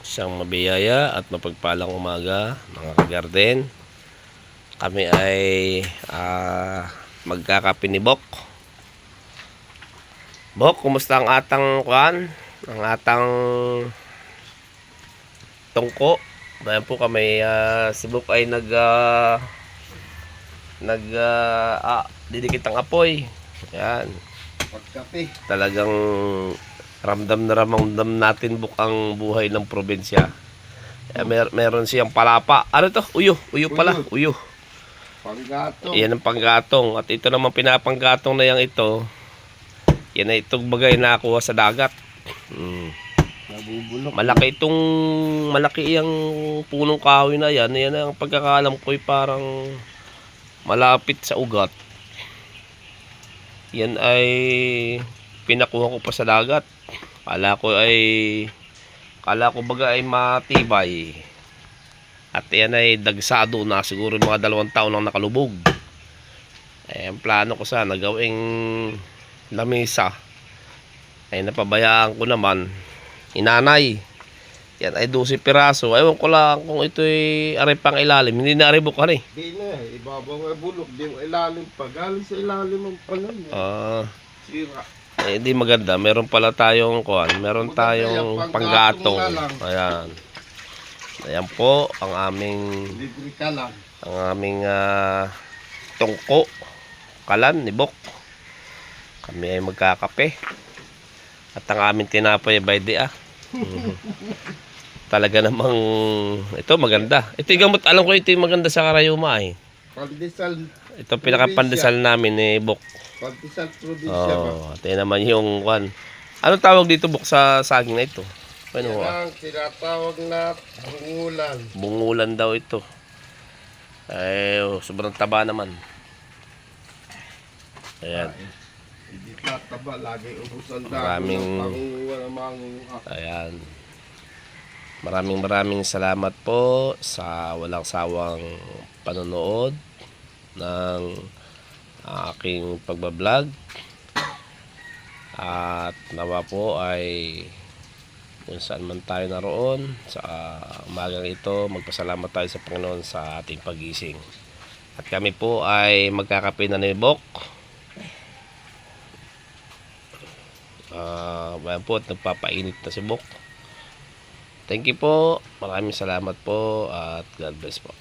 Isang mabiyaya at mapagpalang umaga mga kagarden. Kami ay magkakape ni Bok. Bok, kumusta ang atang kuan? Ang atang tungko. Bayan po kami, si Bok ay didikit ang apoy. Yan. Pagkape. Talagang ramdam na ramdam natin Bok ang buhay ng probinsya. Meron siyang palapa. Ano to? Uyo pala. Uyo. Panggatong. Yan ang panggatong. At ito naman pinapanggatong na yang ito. Yan ay itong bagay na nakuha sa dagat. Nabubulok. Malaki yung punong kahoy na yan. Yan ang pagkakalam ko ay parang malapit sa ugat. Yan ay pinakuha ko pa sa dagat. Kala ko baga ay matibay. At yan ay dagsado na siguro mga 2 taon nang nakalubog. Ang plano ko sana gawing lamesa ay napabayaan ko naman. Inanay. Yan ay 12 piraso. Ewan ko lang kung ito ay aripang ilalim. Hindi na aribukan eh. Di na eh. Ibabaw nga bulok. Di mo ilalim pa. Galing sa ilalim ang palan. Sira. Hindi maganda. Meron pala tayong kuan. Meron tayong panggatong. Ayan. Ayan po ang aming Libre ka lang. ang aming tungko. Kalan ni Bok. Kami ay magkakape. At ang aming tinapay by the Talaga namang ito maganda. Ito yung gamot. Alam ko ito yung maganda sa Karayuma eh. Pandesal. Ito pinakapandesal namin ni Bok. Pandesal probinsya ba? Ito naman yung kuan. Anong tawag dito Bok sa saging na ito? Ano Yan ang tinatawag na bungulan. Bungulan daw ito. Ay, sobrang taba naman. Ayan. Hindi tataba. Lagi ubusan dahon. Ayan. Maraming salamat po sa walang sawang panonood ng aking pagbablog. At nawa po ay kung saan man tayo naroon sa umagang ito, magpasalamat tayo sa Panginoon sa ating pagising. At kami po ay magkakape na ni Bok. Bayan po at nagpapainit na si Bok. Thank you po. Maraming salamat po at God bless po.